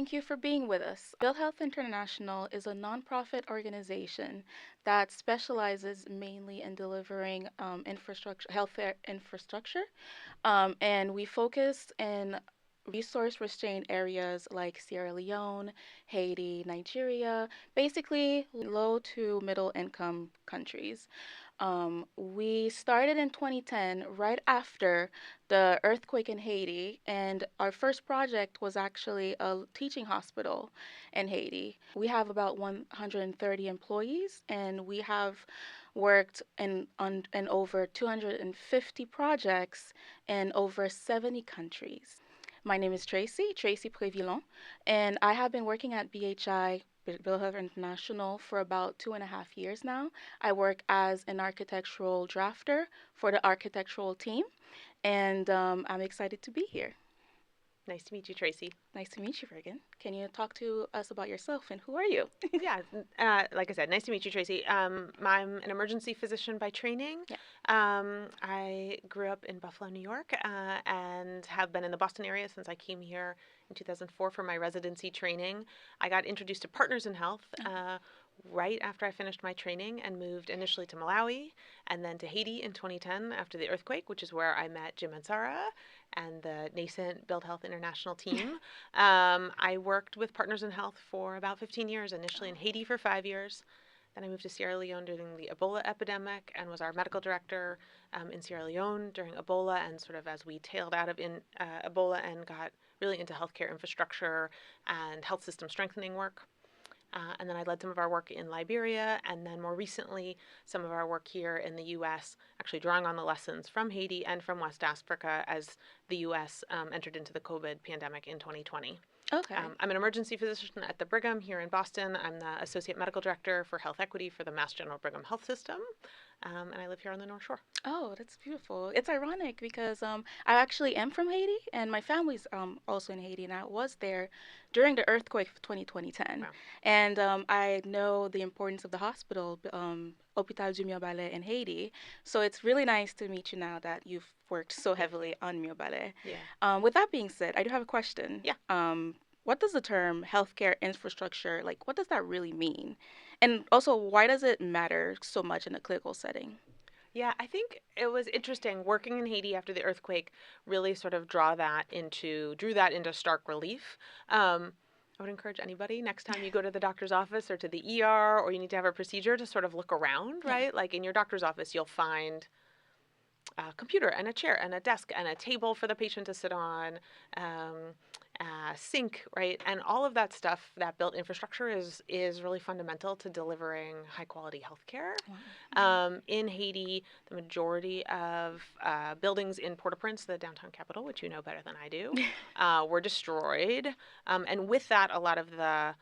Thank you for being with us. Build Health International is a nonprofit organization that specializes mainly in delivering infrastructure, healthcare infrastructure, and we focus in resource-restrained areas like Sierra Leone, Haiti, Nigeria, basically low to middle income countries. We started in 2010, right after the earthquake in Haiti, and our first project was actually a teaching hospital in Haiti. We have about 130 employees, and we have worked in over 250 projects in over 70 countries. My name is Tracy Previlon, and I have been working at BHI, Bill Health International, for about 2.5 years now. I work as an architectural drafter for the architectural team, and I'm excited to be here. Nice to meet you, Tracy. Nice to meet you, Regan. Can you talk to us about yourself and who are you? Yeah, like I said, nice to meet you, Tracy. I'm an emergency physician by training. Yeah. I grew up in Buffalo, New York, and have been in the Boston area since I came here in 2004 for my residency training. I got introduced to Partners in Health right after I finished my training and moved initially to Malawi and then to Haiti in 2010 after the earthquake, which is where I met Jim and Sarah and the nascent Build Health International team. I worked with Partners in Health for about 15 years, initially in Haiti for 5 years. Then I moved to Sierra Leone during the Ebola epidemic and was our medical director in Sierra Leone during Ebola, and sort of as we tailed out of Ebola and got really into healthcare infrastructure and health system strengthening work. And then I led some of our work in Liberia, and then more recently, some of our work here in the U.S., actually drawing on the lessons from Haiti and from West Africa as the U.S. Entered into the COVID pandemic in 2020. Okay. I'm an emergency physician at the Brigham here in Boston. I'm the associate medical director for health equity for the Mass General Brigham Health System, and I live here on the North Shore. Oh, that's beautiful. It's ironic because I actually am from Haiti and my family's also in Haiti, and I was there during the earthquake of 2010. Wow. And I know the importance of the hospital, Hôpital du Miobalais in Haiti. So it's really nice to meet you now that you've worked so heavily on Miobalais. Yeah. With that being said, I do have a question. Yeah. What does the term healthcare infrastructure, like, what does that really mean? And also, why does it matter so much in a clinical setting? Yeah, I think it was interesting working in Haiti after the earthquake. Really, sort of drew that into stark relief. I would encourage anybody next time you go to the doctor's office or to the ER or you need to have a procedure to sort of look around, Yeah. right? Like in your doctor's office, you'll find a computer and a chair and a desk and a table for the patient to sit on, a sink, right? And all of that stuff, that built infrastructure is really fundamental to delivering high quality healthcare. Wow. In Haiti, the majority of buildings in Port-au-Prince, the downtown capital, which you know better than I do, were destroyed. And with that, a lot of the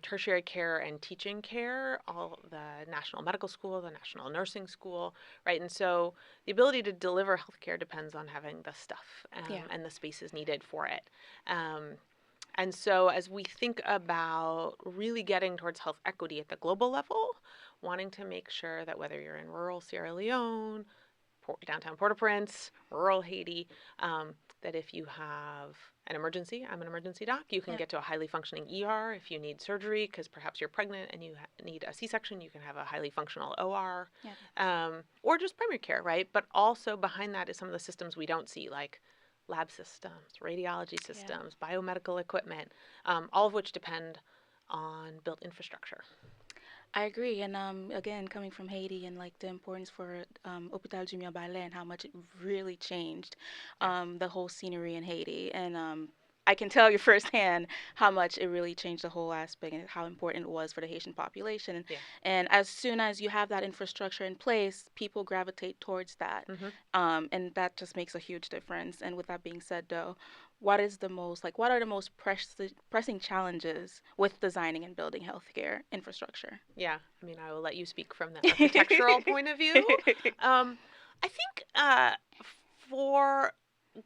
tertiary care and teaching care, all the National Medical School, the National Nursing School, right? And so the ability to deliver healthcare depends on having the stuff Yeah. and the spaces needed for it. Um, and so as we think about really getting towards health equity at the global level, wanting to make sure that whether you're in rural Sierra Leone, downtown Port-au-Prince, rural Haiti, that if you have an emergency, I'm an emergency doc, you can Yeah. get to a highly functioning ER. If you need surgery because perhaps you're pregnant and you need a C-section, you can have a highly functional OR, Yeah. or just primary care, right? But also behind that is some of the systems we don't see, like lab systems, radiology Yeah. systems, biomedical equipment, all of which depend on built infrastructure. I agree. And again, coming from Haiti and like the importance for Hôpital du Miobalais and how much it really changed Yeah. the whole scenery in Haiti. And I can tell you firsthand how much it really changed the whole aspect and how important it was for the Haitian population. Yeah. And as soon as you have that infrastructure in place, people gravitate towards that. Mm-hmm. And that just makes a huge difference. And with that being said, though, what are the most pressing challenges with designing and building healthcare infrastructure? Yeah, I mean, I will let you speak from the architectural point of view. I think for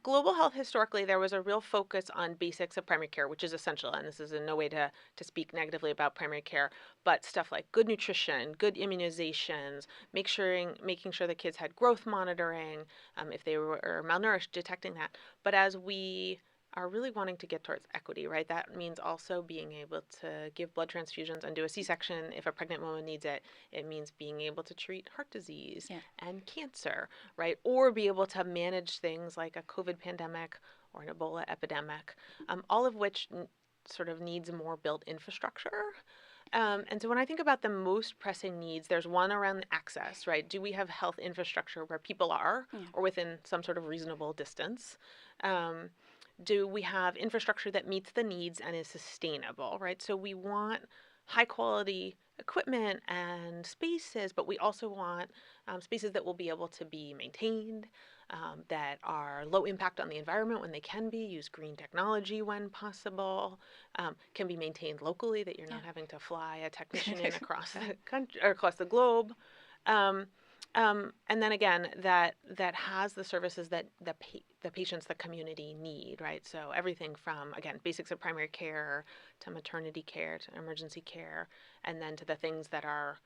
global health historically, there was a real focus on basics of primary care, which is essential. And this is in no way to speak negatively about primary care, but stuff like good nutrition, good immunizations, making sure the kids had growth monitoring, if they were malnourished, detecting that. But as we are really wanting to get towards equity, right? That means also being able to give blood transfusions and do a C-section if a pregnant woman needs it. It means being able to treat heart disease Yeah. and cancer, right? Or be able to manage things like a COVID pandemic or an Ebola epidemic, all of which sort of needs more built infrastructure. And so when I think about the most pressing needs, there's one around access, right? Do we have health infrastructure where people are Yeah. or within some sort of reasonable distance? Um, do we have infrastructure that meets the needs and is sustainable, right? So we want high quality equipment and spaces, but we also want spaces that will be able to be maintained, that are low impact on the environment when they can be, use green technology when possible, can be maintained locally, that you're Yeah. not having to fly a technician in across the country or across the globe. Um, and then again, that has the services that the patients, the community need, right? So everything from, again, basics of primary care to maternity care to emergency care, and then to the things that are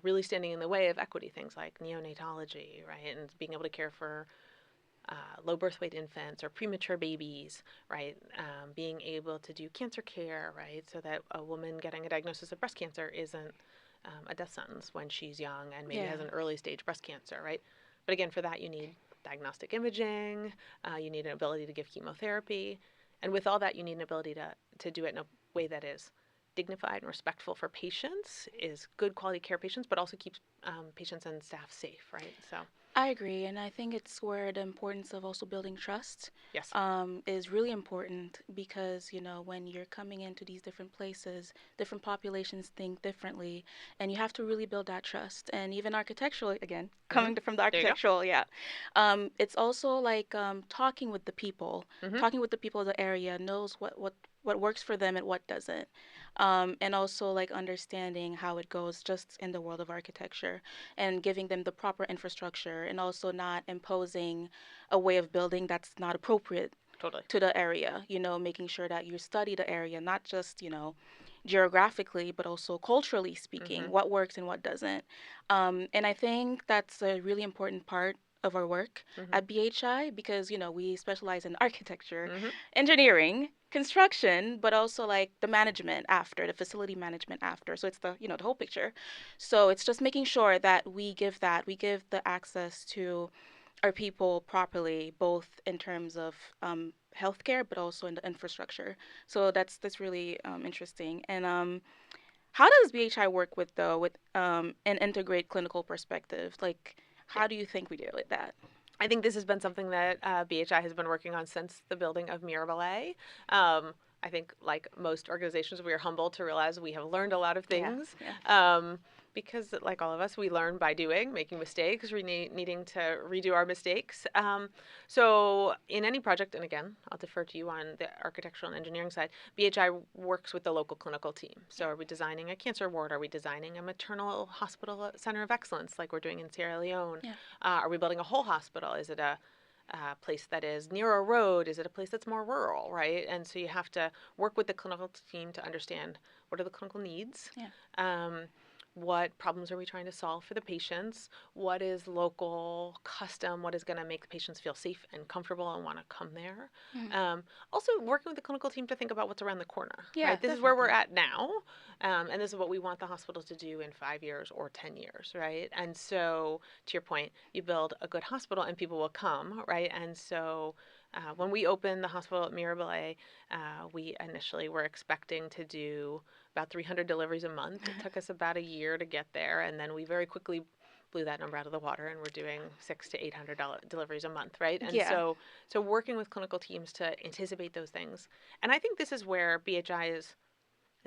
really standing in the way of equity, things like neonatology, right? And being able to care for low birth weight infants or premature babies, right? Being able to do cancer care, right? So that a woman getting a diagnosis of breast cancer isn't a death sentence when she's young and maybe Yeah. has an early stage breast cancer, right? But again, for that, you need diagnostic imaging, you need an ability to give chemotherapy. And with all that, you need an ability to do it in a way that is dignified and respectful for patients, is good quality care patients, but also keeps patients and staff safe, right? So, I agree, and I think it's where the importance of also building trust yes. is really important because, when you're coming into these different places, different populations think differently, and you have to really build that trust. And even architectural, again, Mm-hmm. from the There you architectural, yeah. It's also like talking with the people, go. Mm-hmm. talking with the people of the area, knows what works for them and what doesn't. And also like understanding how it goes just in the world of architecture and giving them the proper infrastructure and also not imposing a way of building that's not appropriate Totally. to the area, making sure that you study the area, not just, geographically, but also culturally speaking, Mm-hmm. what works and what doesn't. And I think that's a really important part of our work Mm-hmm. at BHI because, we specialize in architecture, Mm-hmm. engineering, construction, but also like the management after, the facility management after. So it's the whole picture. So it's just making sure that we give the access to our people properly, both in terms of healthcare, but also in the infrastructure. So that's really interesting. And how does BHI work with an integrate clinical perspective? Like, Yeah. how do you think we deal with that? I think this has been something that BHI has been working on since the building of Mirabelais. I think, like most organizations, we are humbled to realize we have learned a lot of Yeah, things. yeah, Because, like all of us, we learn by doing, making mistakes, needing to redo our mistakes. So, in any project, and again, I'll defer to you on the architectural and engineering side, BHI works with the local clinical team. So, yeah, are we designing a cancer ward? Are we designing a maternal hospital center of excellence like we're doing in Sierra Leone? yeah, Are we building a whole hospital? Is it a place that is near a road? Is it a place that's more rural, right? And so you have to work with the clinical team to understand what are the clinical needs, yeah. um, what problems are we trying to solve for the patients, what is local custom, what is going to make the patients feel safe and comfortable and want to come there. Mhm. Also, working with the clinical team to think about what's around the corner, Yeah, right? This is where we're definitely. at now, and this is what we want the hospital to do in 5 years or 10 years, right? And so, to your point, you build a good hospital and people will come, right? And so, when we opened the hospital at Mirabelais, we initially were expecting to do about 300 deliveries a month. It took us about a year to get there, and then we very quickly blew that number out of the water, and we're doing 600 to 800 deliveries a month, right? And Yeah, so working with clinical teams to anticipate those things, and I think this is where BHI is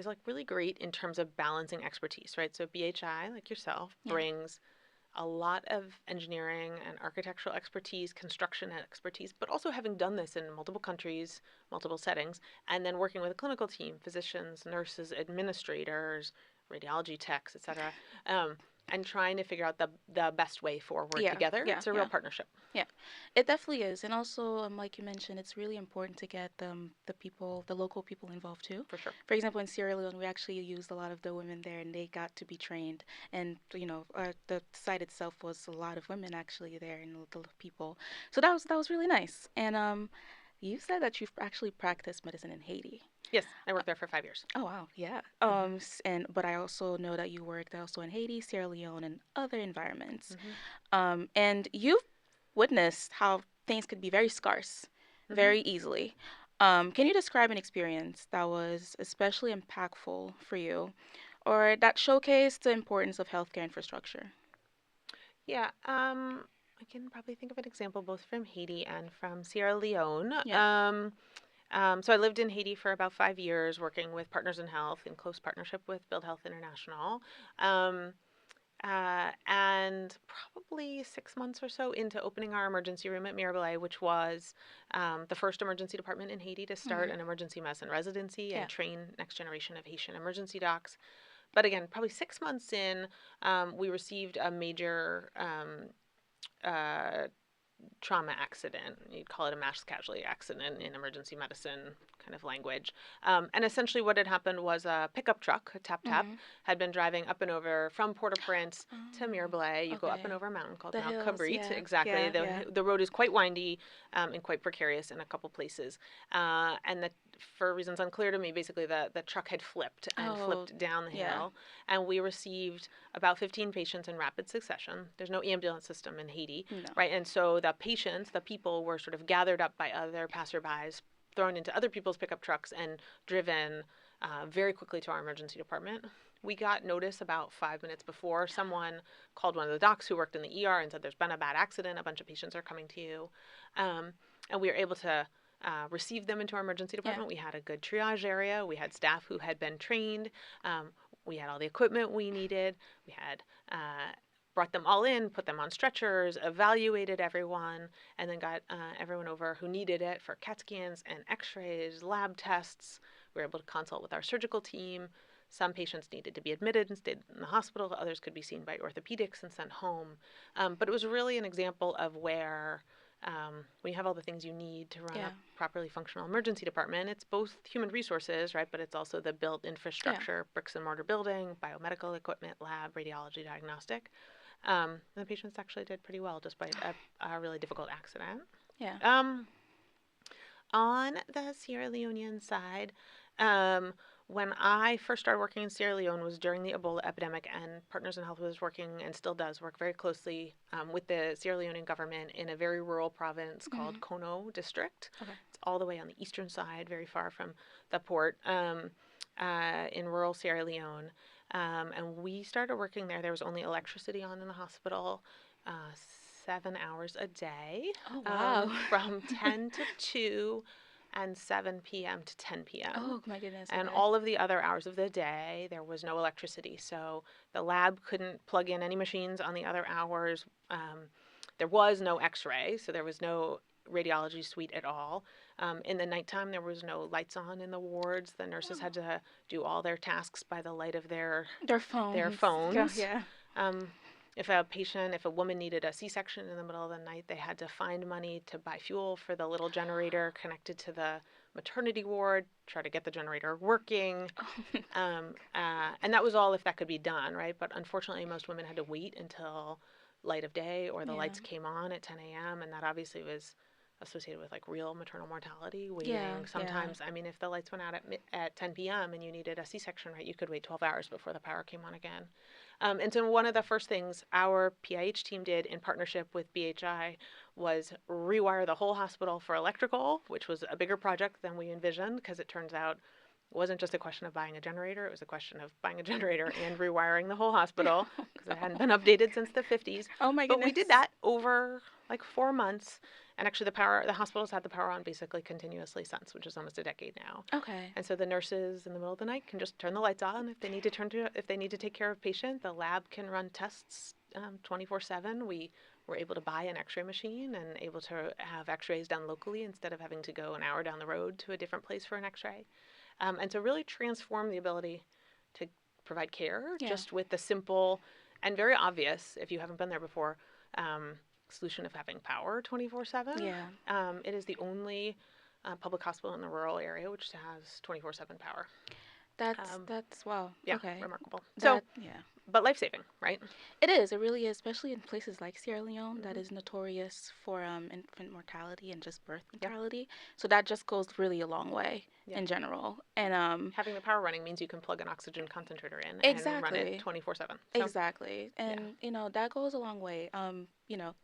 like really great in terms of balancing expertise, right? So BHI, like yourself, yeah, brings a lot of engineering and architectural expertise, construction expertise, but also having done this in multiple countries, multiple settings, and then working with a clinical team, physicians, nurses, administrators, radiology techs, etc., and trying to figure out the best way forward yeah, together. yeah, It's a real yeah. partnership, Yeah, it definitely is. And also, like you mentioned, it's really important to get the people, the local people involved too. for sure. For example, in Sierra Leone, we actually used a lot of the women there and they got to be trained. And, the site itself was a lot of women actually there and the people. So that was really nice. And You said that you've actually practiced medicine in Haiti. Yes, I worked there for 5 years. Oh wow, yeah. Hmm. And but I also know that you worked also in Haiti, Sierra Leone, and other environments. Hmm. And you've witnessed how things could be very scarce, Hmm. very easily. Can you describe an experience that was especially impactful for you, or that showcased the importance of healthcare infrastructure? Yeah, I can probably think of an example both from Haiti and from Sierra Leone. Yeah. So I lived in Haiti for about 5 years, working with Partners in Health in close partnership with Build Health International. Um, and probably 6 months or so into opening our emergency room at Mirabelais, which was the first emergency department in Haiti to start Hmm. an emergency medicine residency Yeah. and train next generation of Haitian emergency docs. But again, probably 6 months in, we received a major uh, trauma accident. You'd call it a mass casualty accident in emergency medicine kind of language. And essentially, what had happened was a pickup truck, a tap tap, Hmm. had been driving up and over from Port-au-Prince to Mirabelais. Oh, You go up and okay. over a mountain called The Mount hills, Cabrit. yeah, Exactly. yeah, The, yeah. the road is quite windy and quite precarious in a couple places. For reasons unclear to me, basically the truck had flipped and Oh, flipped down the yeah. hill. And we received about 15 patients in rapid succession. There's no ambulance system in Haiti, No. right? And so the patients, the people, were sort of gathered up by other passerbys, thrown into other people's pickup trucks, and driven very quickly to our emergency department. We got notice about 5 minutes before. Someone called one of the docs who worked in the ER and said, "There's been a bad accident. A bunch of patients are coming to you." Um, and we were able to receive them into our emergency Yeah. department. We had a good triage area. We had staff who had been trained. We had all the equipment we needed. We had brought them all in, put them on stretchers, evaluated everyone, and then got everyone over who needed it for CAT scans and x-rays, lab tests. We were able to consult with our surgical team. Some patients needed to be admitted and stayed in the hospital. Others could be seen by orthopedics and sent home. But it was really an example of where when you have all the things you need to run Yeah. a properly functional emergency department, it's both human resources, right? But it's also the built Yeah. infrastructure, bricks and mortar building, biomedical equipment, lab, radiology, diagnostic. And the patients actually did pretty well despite a really difficult accident. Yeah. Um, on the Sierra Leonean side, um, when I first started working in Sierra Leone was during the Ebola epidemic, and Partners in Health was working and still does work very closely with the Sierra Leonean government in a very rural province Hmm. called Kono District. Okay. It's all the way on the eastern side, very far from the port, in rural Sierra Leone. And we started working there. There was only electricity on in the hospital. 7 hours a day, Oh, wow. from 10 to 2 and 7 p.m. to 10 p.m. Oh, my goodness. And Okay. all of the other hours of the day, there was no electricity. So the lab couldn't plug in any machines on the other hours. There was no x ray, so there was no radiology suite at all. In the nighttime, there was no lights on in the wards. The nurses Oh. had to do all their tasks by the light of Their their phones. Yeah. phones. Yeah. Um, if a woman needed a C-section in the middle of the night, they had to find money to buy fuel for the little generator connected to the maternity ward, try to get the generator working. Oh. And that was all if that could be done, right? But unfortunately, most women had to wait until light of day or the Yeah. lights came on at 10 a.m. And that obviously was associated with like real maternal mortality, Yeah. waiting. Yeah. Sometimes, I mean, if the lights went out at 10 p.m. and you needed a C-section, right, you could wait 12 hours before the power came on again. And so one of the first things our PIH team did in partnership with BHI was rewire the whole hospital for electrical, which was a bigger project than we envisioned because it turns out it wasn't just a question of buying a generator, it was a question of buying a generator and rewiring the whole hospital Oh because it hadn't no. been updated since the 50s. Oh my But we goodness. did that over like 4 months. And actually, the hospitals had the power on basically continuously since, which is almost a decade now. Okay. And so the nurses in the middle of the night can just turn the lights on if they need if they need to take care of a patient. The lab can run tests 24/7. We were able to buy an X-ray machine and able to have X-rays done locally instead of having to go an hour down the road to a different place for an X-ray. And so really transform the ability to provide care Yeah. just with the simple and very obvious, if you haven't been there before, solution of having power 24/7. Yeah. It is the only public hospital in the rural area which has 24/7 power. Um, that's wow. yeah, Okay. remarkable. So, That yeah. but life-saving, right? It is. It really is, especially in places like Sierra Leone that Hmm. is notorious for infant mortality and just birth Yeah, mortality. So that just goes really a long way yeah. in general. And Having the power running means you can plug an oxygen concentrator in and run it exactly. 24/7. So, Exactly. yeah. And that goes a long way.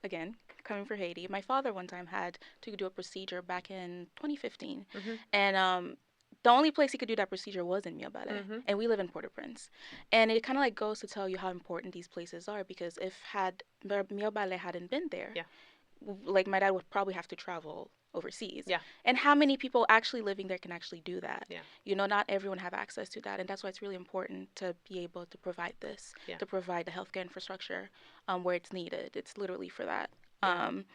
Again, coming for Haiti, my father one time had to do a procedure back in 2015. Hmm. And the only place he could do that procedure was in Miobale, Hmm. and we live in Port-au-Prince. And it kind of like goes to tell you how important these places are because if had Miobale hadn't been there, Yeah. like my dad would probably have to travel overseas. Yeah. And how many people actually living there can actually do that? Yeah. Not everyone have access to that, and that's why it's really important to be able to provide this, Yeah. to provide the healthcare infrastructure where it's needed. It's literally for that. Yeah. Um,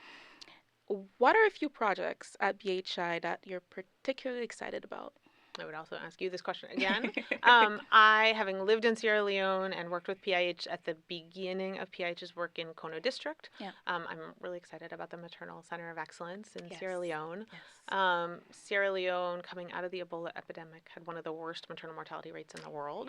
what are a few projects at BHI that you're particularly excited about? I would also ask you this question again. I, having lived in Sierra Leone and worked with PIH at the beginning of PIH's work in Kono District, Yeah. I'm really excited about the Maternal Center of Excellence in Yes. Sierra Leone. Yes. Sierra Leone, coming out of the Ebola epidemic, had one of the worst maternal mortality rates in the world,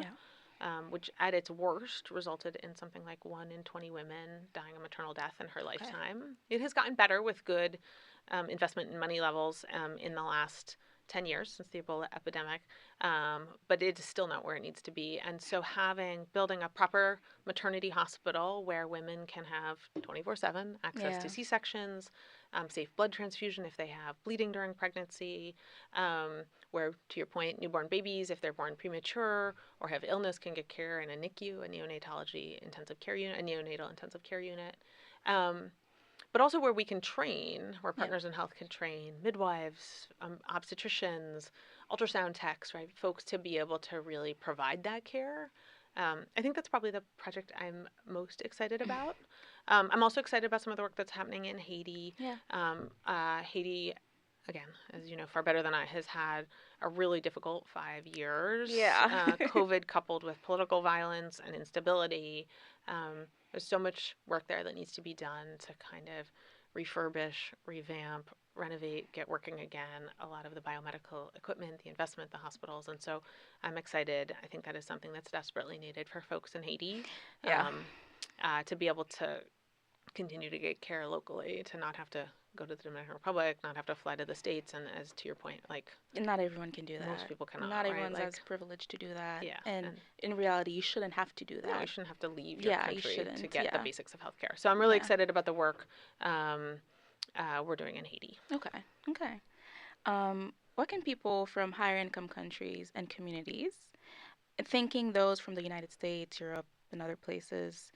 Yeah. which at its worst resulted in something like 1 in 20 women dying a maternal death in her Okay. lifetime. It has gotten better with good investment in money levels in the last 10 years since the Ebola epidemic, but it's still not where it needs to be. And so, building a proper maternity hospital where women can have 24/7 access Yeah. to C-sections, safe blood transfusion if they have bleeding during pregnancy, where, to your point, newborn babies, if they're born premature or have illness, can get care in a NICU, a neonatology intensive care unit, a neonatal intensive care unit. Um, but also where we can train, where Yeah. Partners in Health can train midwives, obstetricians, ultrasound techs, right? Folks to be able to really provide that care. I think that's probably the project I'm most excited about. I'm also excited about some of the work that's happening in Haiti. Yeah. Haiti, again, as you know far better than I, has had a really difficult 5 years. Yeah. COVID coupled with political violence and instability. There's so much work there that needs to be done to kind of refurbish, revamp, renovate, get working again a lot of the biomedical equipment, the investment, the hospitals. And so I'm excited. I think that is something that's desperately needed for folks in Haiti, Yeah. to be able to continue to get care locally, to not have to go to the Dominican Republic, not have to fly to the States. And as to your point, like, Not everyone can do most that. people cannot, Not right? everyone's as Like, privileged to do that. yeah. And And in reality, you shouldn't have to do no, you that. shouldn't have to leave your Yeah, you country to shouldn't. get the Yeah. basics of healthcare. So I'm really Yeah. excited about the work we're doing in Haiti. Okay. Okay. What can people from higher income countries and communities, thinking those from the United States, Europe, and other places,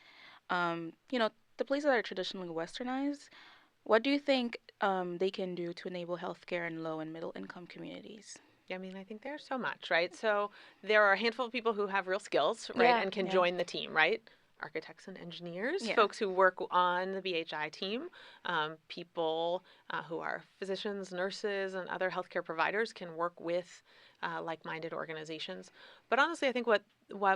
the places that are traditionally westernized, what do you think they can do to enable healthcare in low and middle income communities? I mean, I think there's so much, right? So there are a handful of people who have real skills, right, Yeah. and can Yeah. join the team, right? Architects and engineers, Yeah. folks who work on the BHI team, people who are physicians, nurses, and other healthcare providers can work with like-minded organizations. But honestly, I think what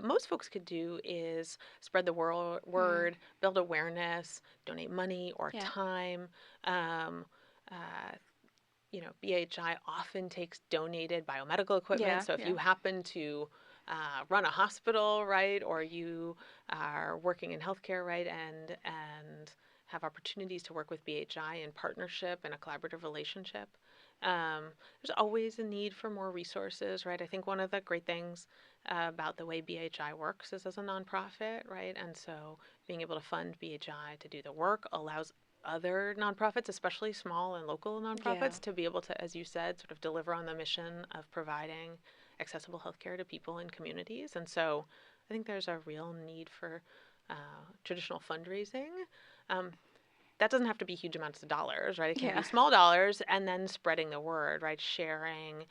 most folks could do is spread the Mm. word, build awareness, donate money or Yeah. time. Um, uh, BHI often takes donated biomedical equipment. Yeah. So if Yeah. you happen to run a hospital, right, or you are working in healthcare, right, and have opportunities to work with BHI in partnership and a collaborative relationship, there's always a need for more resources, right? I think one of the great things about the way BHI works is as a nonprofit, right? And so being able to fund BHI to do the work allows other nonprofits, especially small and local Yeah. nonprofits, to be able to, as you said, sort of deliver on the mission of providing accessible healthcare to people in communities. And so I think there's a real need for traditional fundraising. Um, that doesn't have to be huge amounts of dollars, right? It can be Yeah. small dollars and then spreading the word, right? Sharing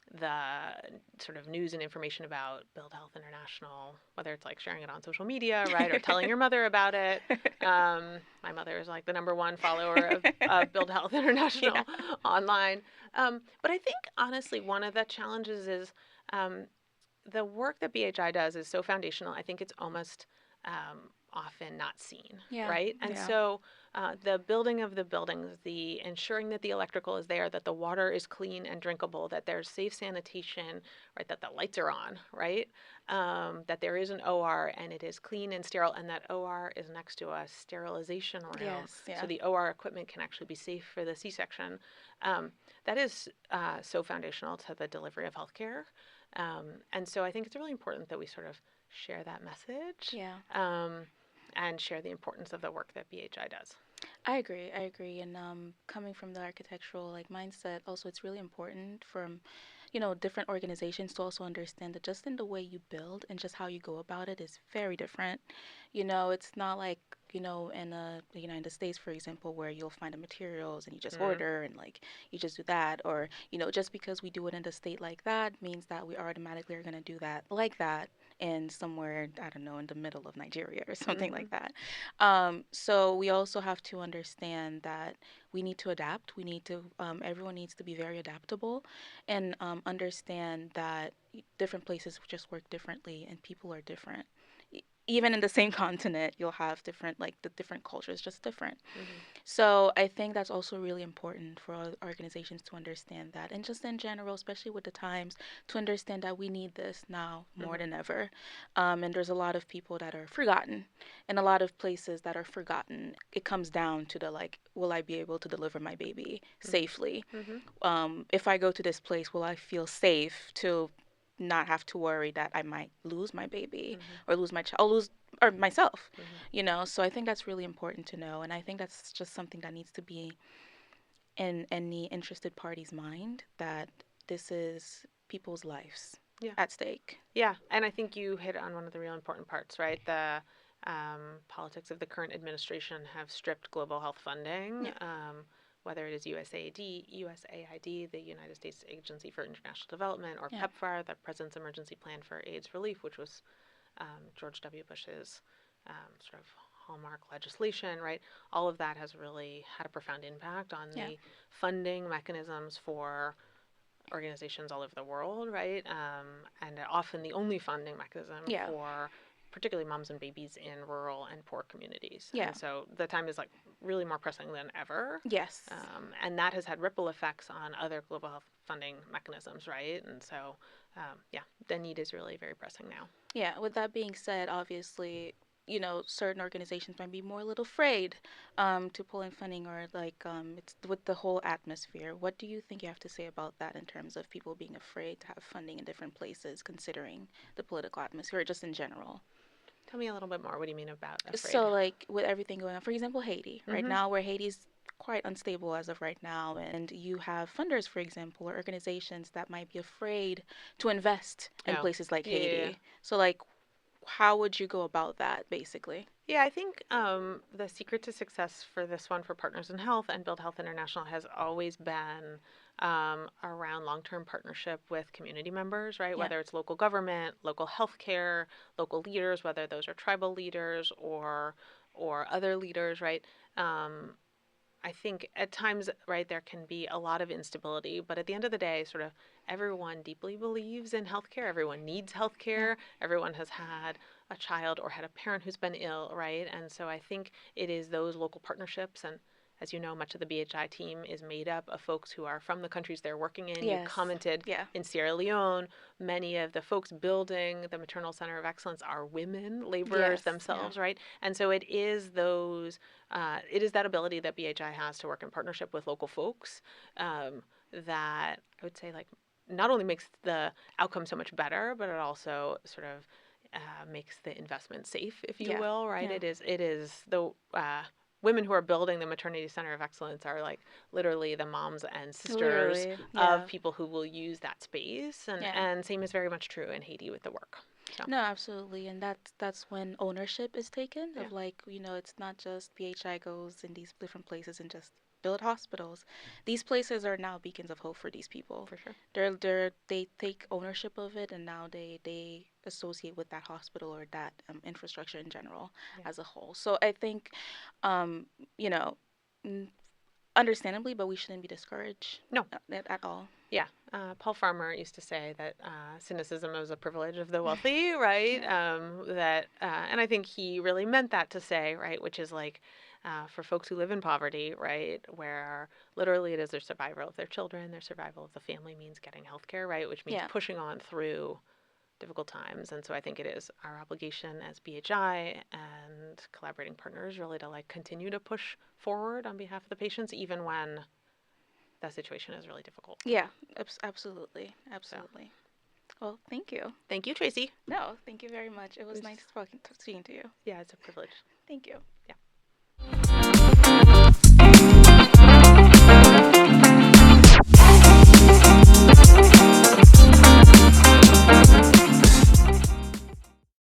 the sort of news and information about Build Health International, whether it's like sharing it on social media, right, or telling your mother about it. My mother is like the number one follower of Build Health Yeah. International online. But I think honestly, one of the challenges is the work that BHI does is so foundational. I think it's almost often not seen, Yeah. right? And Yeah. so the building of the buildings, the ensuring that the electrical is there, that the water is clean and drinkable, that there's safe sanitation, right? That the lights are on, right? That there is an OR and it is clean and sterile, and that OR is next to a sterilization room, Yes. so Yeah. the OR equipment can actually be safe for the C-section. Um, that is so foundational to the delivery of healthcare. And so I think it's really important that we sort of share that message, Yeah. and share the importance of the work that BHI does. I agree. I agree. And coming from the architectural like mindset, also it's really important from, different organizations to also understand that just in the way you build and just how you go about it is very different. It's not like, in the United States, for example, where you'll find the materials and you just Mm-hmm. order and like you just do that, or just because we do it in a state like that means that we automatically are going to do that like that in somewhere, I don't know, in the middle of Nigeria or something Mm-hmm. like that. So we also have to understand that we need to adapt. We need to, everyone needs to be very adaptable and understand that different places just work differently and people are different. Even in the same continent, you'll have different, like the different cultures, just different. Mm-hmm. So I think that's also really important for organizations to understand that, and just in general, especially with the times, to understand that we need this now more Mm-hmm. than ever. And there's a lot of people that are forgotten, and a lot of places that are forgotten. It comes down to the like, will I be able to deliver my baby safely? Mm-hmm. If I go to this place, will I feel safe to not have to worry that I might lose my baby Mm-hmm. or lose my child, or lose or myself, Mm-hmm. So I think that's really important to know, and I think that's just something that needs to be in any interested party's mind, that this is people's lives Yeah. at stake. Yeah, and I think you hit on one of the real important parts, right? The politics of the current administration have stripped global health funding, Yeah. whether it is USAID, the United States Agency for International Development, or Yeah. PEPFAR, the President's Emergency Plan for AIDS Relief, which was George W. Bush's sort of hallmark legislation, right? All of that has really had a profound impact on Yeah. the funding mechanisms for organizations all over the world, right? And often the only funding mechanism Yeah. for particularly moms and babies in rural and poor communities. Yeah. And so the time is like really more pressing than ever. Yes. And that has had ripple effects on other global health funding mechanisms, right? And so, yeah, the need is really very pressing now. Yeah, with that being said, obviously, certain organizations might be more a little afraid to pull in funding, or like it's with the whole atmosphere. What do you think you have to say about that in terms of people being afraid to have funding in different places, considering the political atmosphere, just in general? Tell me a little bit more. What do you mean about afraid? So, like, with everything going on, for example, Haiti, right Mm-hmm. now, where Haiti's quite unstable as of right now, and you have funders, for example, or organizations that might be afraid to invest in Oh, places like yeah, yeah, yeah. Haiti. So, like, how would you go about that, basically? Yeah, I think the secret to success for this one for Partners in Health and Build Health International has always been around long term partnership with community members, right? Yeah. Whether it's local government, local healthcare, local leaders, whether those are tribal leaders or other leaders, right? Um, I think at times, right, there can be a lot of instability, but at the end of the day, sort of everyone deeply believes in healthcare. Everyone needs Yeah. healthcare. Everyone has had a child or had a parent who's been ill, right? And so I think it is those local partnerships. And as you know, much of the BHI team is made up of folks who are from the countries they're working in. You Yes. commented Yeah. in Sierra Leone, many of the folks building the Maternal Center of Excellence are women, laborers Yes. Yeah. themselves, right? And so it is that ability that BHI has to work in partnership with local folks that I would say like not only makes the outcome so much better, but it also sort of makes the investment safe, if you Yeah. will, right? Yeah. It is the women who are building the maternity center of excellence are like literally the moms and sisters Literally. of Yeah. people who will use that space, and Yeah. and same is very much true in Haiti with the work. So No, absolutely. And that's when ownership is taken yeah, of like, it's not just BHI goes in these different places and just build hospitals. These places are now beacons of hope for these people. for sure. They take ownership of it, and now they associate with that hospital or that infrastructure in general Yeah. as a whole. So I think, um, you know, understandably, but we shouldn't be discouraged No. at all. Yeah. Paul Farmer used to say that cynicism is a privilege of the wealthy, right? Yeah. And I think he really meant that to say, right, which is like for folks who live in poverty, right, where literally it is their survival of their children, their survival of the family means getting health care, right, which means Yeah. pushing on through difficult times. And so I think it is our obligation as BHI and collaborating partners really to like continue to push forward on behalf of the patients, even when that situation is really difficult. Yeah. Absolutely. So Absolutely. Well, thank you. thank you, Tracy. No, thank you very much. It was It nice was, speaking to you. yeah, it's a privilege. Thank you. Yeah.